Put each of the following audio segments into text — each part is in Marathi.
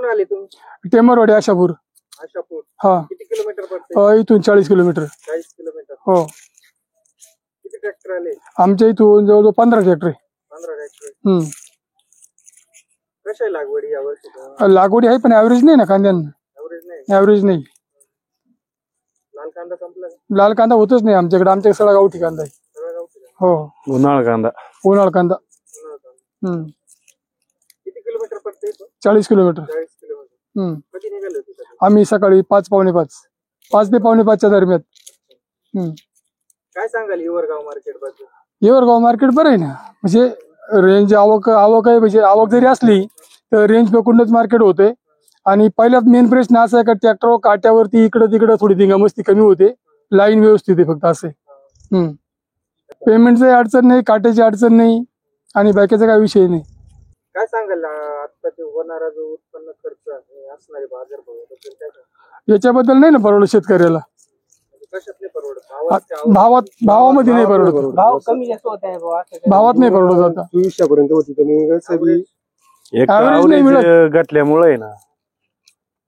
कुठून आले तुम्ही? टेंभरवाडी आशापूर. आशापूर. हा. किती किलोमीटर पडते? इथून 40 किलोमीटर. 40 किलोमीटर. हो. किती ट्रॅक्टर आले? आमच्या इथून जवळजवळ 15 ट्रॅक्टर. 15 ट्रॅक्टर. कशा आहे लागवडी या वर्षी? लागवडी आहे पण ऍव्हरेज नाही ना कांद्यांना. ऍव्हरेज नाही. लाल कांदा संपला? लाल कांदा होतच नाही आमच्याकडे. आमच्याकडे सगळा गावठी कांदा आहे. हो. उन्हाळ कांदा. उन्हाळ कांदा. किती किलोमीटर पडते? 40 किलोमीटर. 40 किलोमीटर. कधी निघाले होते? आम्ही सकाळी 5 पावणे 5 ते पावणे 5च्या दरम्यान. काय सांगाल हिवरगाव मार्केट बद्दल? हिवरगाव मार्केट बरं आहे ना. म्हणजे रेंज आवक आहे. म्हणजे आवक जरी असली तर रेंज पेकूनच मार्केट होते. आणि पहिल्यात मेन प्रश्न असा आहे का ट्रॅक्टर काट्यावरती इकडं तिकडं थोडी धिंगामस्ती कमी होते. लाईन व्यवस्थित आहे फक्त असे. पेमेंटची अडचण नाही, काट्याची अडचण नाही आणि बाकीचा काही विषय नाही. काय सांगाल आता ते होणारा जो उत्पन्न खर्च असणारे बाजारभाव याच्याबद्दल नाही ना परवडत शेतकऱ्याला. कशात नाही परवडत? भावामध्ये नाही परवडत. भाव कमी जास्त होत आहे. भावात नाही परवडत. आता 2400 पर्यंत होती. घटल्यामुळे ना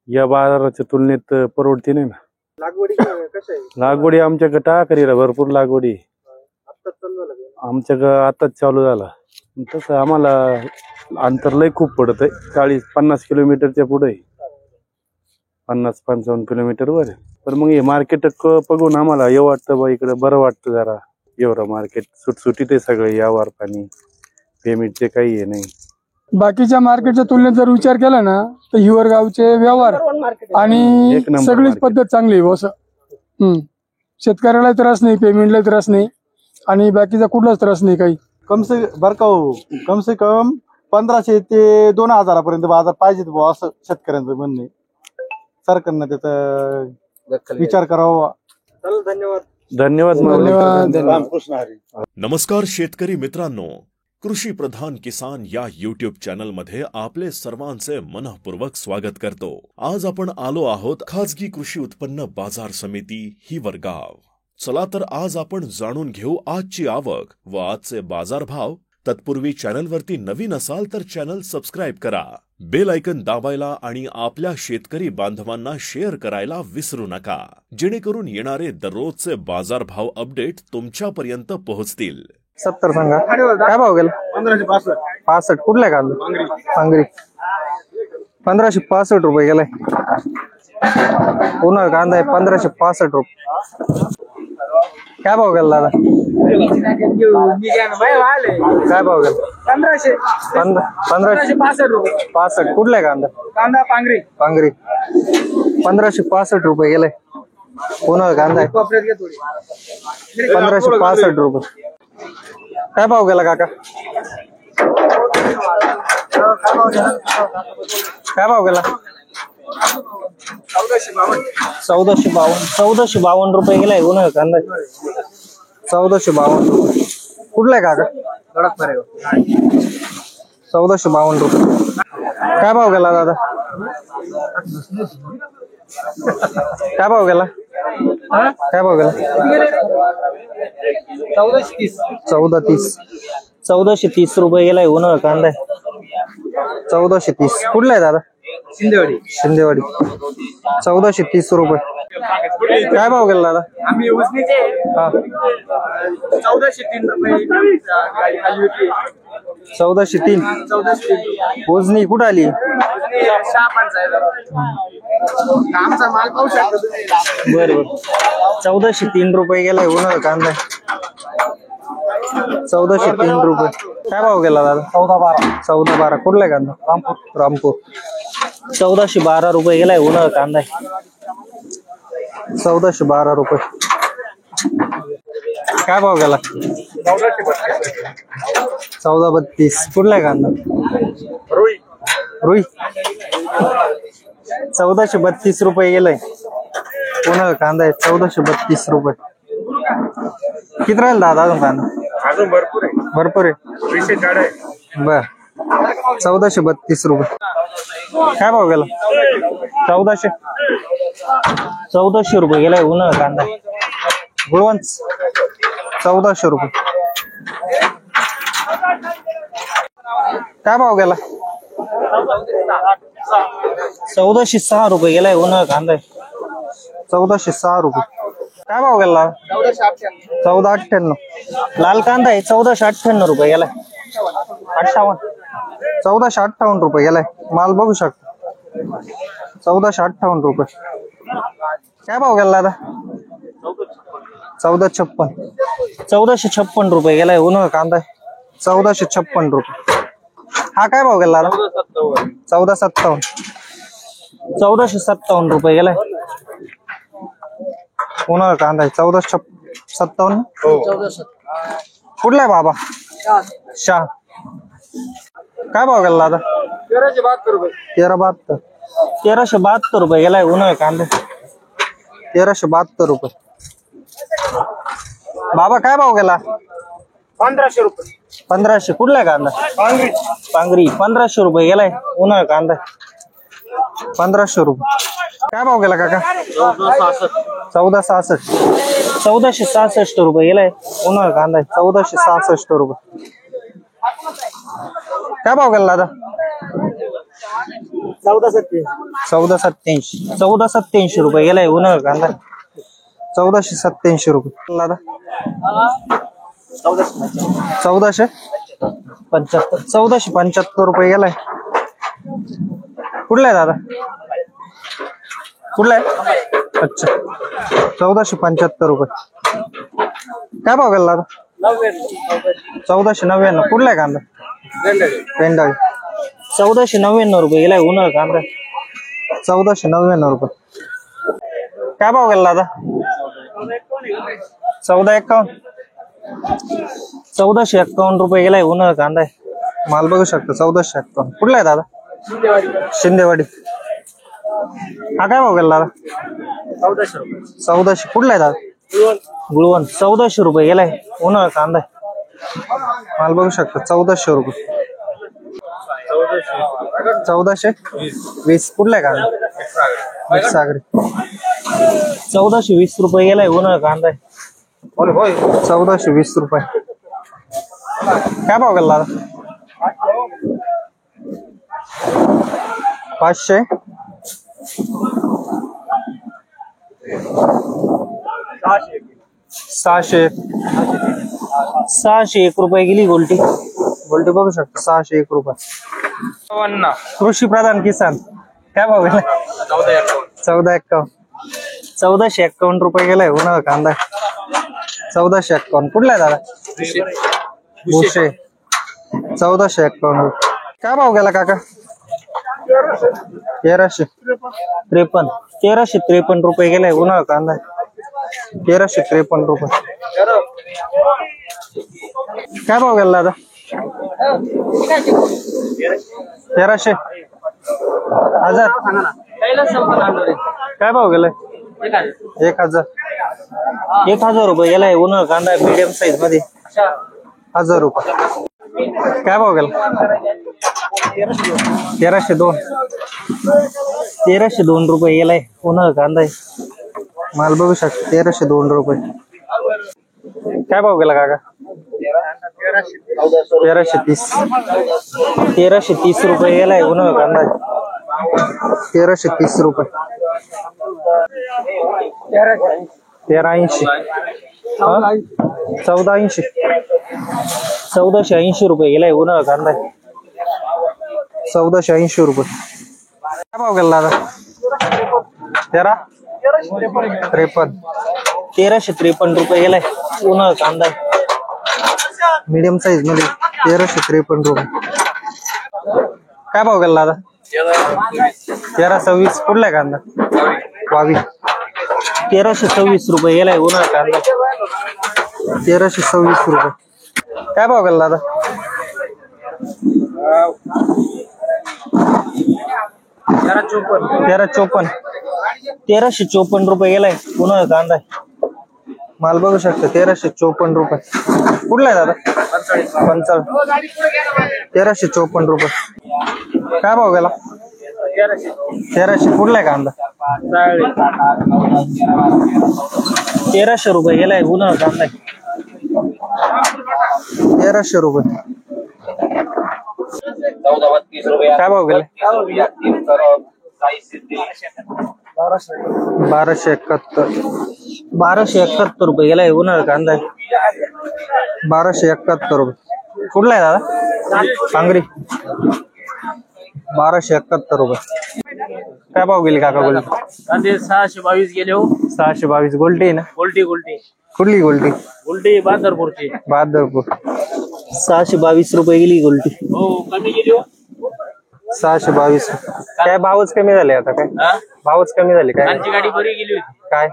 या बाजाराच्या तुलनेत परवडती नाही ना. लागवडी कशा आहे? लागवडी आमच्याकडे टाकरीला भरपूर लागवडी. आमच्याकडे आताच चालू झाला. तसं आम्हाला अंतर लय खूप पडत आहे. 40-50 किलोमीटरच्या पुढे, 50-55 किलोमीटर वर. तर मग हे मार्केट बघून आम्हाला हे वाटतं बा इकडे बरं वाटतं जरा. एवढं मार्केट सुटसुटीत आहे सगळं. यावर पाणी पेमेंटचे काही हे नाही. बाकीच्या मार्केटच्या तुलनेत जर विचार केला ना तर हिवरगावचे व्यवहार आणि सगळीच पद्धत चांगली आहे असं. शेतकऱ्याला त्रास नाही, पेमेंटला त्रास नाही आणि बाकीचा कुठलाच त्रास नाही काही. कम से कम 1500 ते 2000 पर्यंत बाजार पाहिजेत बुवा असं शेतकऱ्यांचं म्हणणे. सरकारनं त्याचा विचार करावा. धन्यवाद. नमस्कार शेतकरी मित्रांनो, कृषी प्रधान किसान या यूट्यूब चॅनल मध्ये आपले सर्वांचे मनःपूर्वक स्वागत करतो. आज आपण आलो आहोत खाजगी कृषी उत्पन्न बाजार समिती हिवरगाव. चला तर आज आपण जाणून घेऊ आजची आवक व आजचे बाजारभाव. तत्पूर्वी चॅनलवरती नवीन असाल तर चॅनल सबस्क्राईब करा, बेल आयकन दाबायला आणि आपल्या शेतकरी बांधवांना शेअर करायला विसरू नका, जेणेकरून येणारे दररोजचे बाजारभाव अपडेट तुमच्यापर्यंत पोहोचतील. 70 सांगा. काय भाव गेला? 1565. कुठला कांदा? पांगरी. 1565 रुपये गेलाय. पुन्हा कांदा आहे 1565 रुपये. काय भाव गेला दादा? काय भाव गेला? 1565 रुपये. कुठला कांदा? कांदा पांगरी. 1565 रुपये गेलाय. पुन्हा कांदा आहे 1565 रुपये. काय भाव गेला काका? काय भाव गेला? 1452 रुपये गेलाय. उन्हाळा कांदा 1452 रुपये. कुठला आहे काका? 1452 रुपये. काय भाव गेला दादा? काय भाव गेला? काय भाव गेला? 1430 रुपये गेलाय. उन्हाळा कांदा 1430. कुठला आहे दादा? शिंदेवाडी. 1430 रुपये. काय भाव गेला दादा? आम्ही उजनीचे. 1403 रुपये. 1403. उजनी कुठं आली? आमचा माल पाहू शकतो. बरोबर. 1403 रुपये गेलाय. उन्हाळा कांदा 1403 रुपये. काय भाव गेला दादा? 1412. कुठला कांदा? रामपूर. 1412 रुपये गेलाय. उन्हाळा कांदा 1412 रुपये. काय भाव गेला? 1432. कुठला कांदा? रुई. 1432 रुपये गेलाय. उन्हाळा कांदा आहे 1432 रुपये. किती राहील दादा अजून कांदा? अजून भरपूर आहे. बर. 1432 रुपये. काय भाव गेला? 1400 रुपये गेलाय. उन्हाळा कांदा गुळवंच 1400 रुपये. काय भाव गेला? 1406 रुपये गेलाय उन्हाळा कांदा आहे. 1406 रुपये. काय भाव गेला? 1458. लाल कांदा आहे 1458 रुपये गेलाय. 58. 1458 रुपये गेलाय. माल बघू शकता. 1458 रुपये. काय भाव गेला दादा? 1456. 1456 रुपये गेलाय उन्हाळा कांदा आहे. 1456 रुपये. हा काय भाव गेला? 1457. 1457 रुपये गेलाय उन्हाळा कांदा आहे. 1457. कुठला आहे बाबा? शाह. काय भाव गेला दादा? 1372 रुपये. 1372 रुपये गेलाय उन्हाळा कांदा. 1372 रुपये. बाबा काय भाव गेला? 1500 रुपये. 1500. कुठला आहे कांदा? पांगरी. 1500 रुपये गेलाय उन्हाळा कांदा. 1500 रुपये. काय भाव गेला काका? 1466. 1466 रुपये गेलाय उन्हाळा कांदा. 1466 रुपये. काय भाव गेला दादा? 1487. 1487 रुपये गेलाय उन्हाळा कांदा. 1487 रुपये. दादा 1475. 1475 रुपये गेलाय. कुठला आहे दादा? कुठला आहे? अच्छा. 1475 रुपये. काय भाव गेला दादा? 1499. कुठला आहे कांदा? पेंडाळी. 1499 रुपये गेलाय उन्हाळा कांदा. 1499 रुपये. काय भाव गेला दादा? 1451. 1451 रुपये गेलाय उन्हाळा कांदा आहे. माल बघू शकता. 1451. कुठला आहे दादा? शिंदेवाडी. हा काय भाव गेला दादा? 1400 रुपये. 1400. कुठला आहे दादा? गुळवण. 1400 रुपये गेलाय उन्हाळा कांदा आहे. माल बघू शकता. 1400 रुपये. 1420. कुठला आहे कांदा? सागरी. 1420 रुपये गेलाय उन्हाळा कांदा आहे. 1420 रुपये. काय भाव गेला दादा? 500. 600. 601 रुपये गेली गोल्टी. गोल्टी बघू शकता. 601 रुपये. कृषी प्रधान किसान. काय भाव गेला? 1451. 1451 रुपये गेलाय उन्हाळा कांदा. 1451. कुठला आहे दादा? भुसे. 1451. काय भाव गेला काका? 1353. 1353 रुपये गेलाय उन्हाळा कांदा. 1353 रुपये. काय भाव गेला दादा? 1300. 1000. काय भाव गेलाय? 1000. 1000 रुपये गेलाय उन्हाळा कांदा मीडियम साईज मध्ये. 1000 रुपये. काय भाव गेला? 1302. 1302 रुपये गेलाय उन्हाळा कांदा आहे. माल बघू शकता. 1302 रुपये. काय भाव गेला काका? 1330. 1330 रुपये गेलाय उन्हाळा कांदा. 1330 रुपये. 1380. 1480. 1480 रुपये गेलाय उन्हाळा कांदा. 1480 रुपये. काय भाव गेला दादा? 1353. 1353 रुपये गेलाय उन्हाळा कांदा मीडियम साईज मध्ये. 1353 रुपये. काय भाव गेला दादा? 1326. कुठला आहे कांदा? वावी. 1326 रुपये गेलाय उन्हाळा कांदा. 1326 रुपये. काय भाव गेला दादा? 1354. 1354 रुपये गेलाय उन्हाळा कांदा. माल बघू शकता. 1354 रुपये. कुठला आहे दादा? पंचाळ. 1354 रुपये. काय भाव गेला? 1300. कुठला आहे कांदा? 1300 रुपये गेलाय उन्हाळा कांदा. 1300 रुपये. 1432 काय भाव गेले? 1271. 1271 रुपये गेलाय. उन्हाळा कांदा आहे 1271 रुपये. कुठला आहे दादा? सांगरी. 1271 रुपये. काय भाव गेली काका गोल्टी? कांदे 622 गेले हो. 622. गोल्टी आहे ना? गोल्टी कुठली गोल्टी? गोल्टी बहादरपूरची. बहादरपूर. 622 रुपये गेली गोल्टी. हो कमी गेली हो. 622. काय भावच कमी झाले आता? काय भावच कमी झाले? काय कांची गाडी बरी गेली होती. काय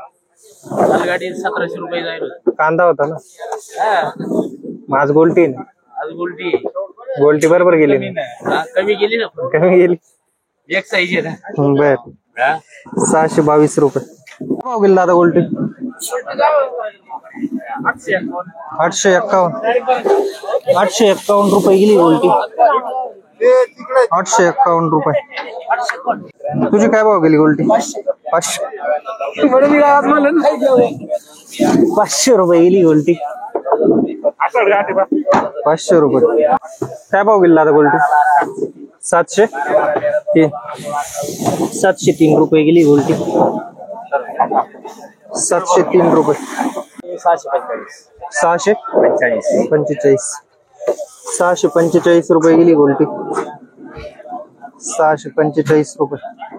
काल गाडी 1700 रुपये जाईल होती. कांदा होता ना? माझ गोल्टी ना. आज गोल्टी गोल्टी बरोबर गेली ना? कमी गेली ना. कमी गेली. एक साईज आहे ना. बर. 622 रुपये. भाव गेली दादा गोल्टी? 851. 851 रुपये गेली गोल्टी. 851 रुपये. तुझी काय भाव गेली गोल्टी? 500 रुपये गेली गोल्टी. 500 रुपये. काय भाव गेली दादा गोल्टी? 703. 703 रुपये गेली गोल्टी. 703 रुपये. 645. 645 रुपये गेली गोल्टी. 645 रुपये.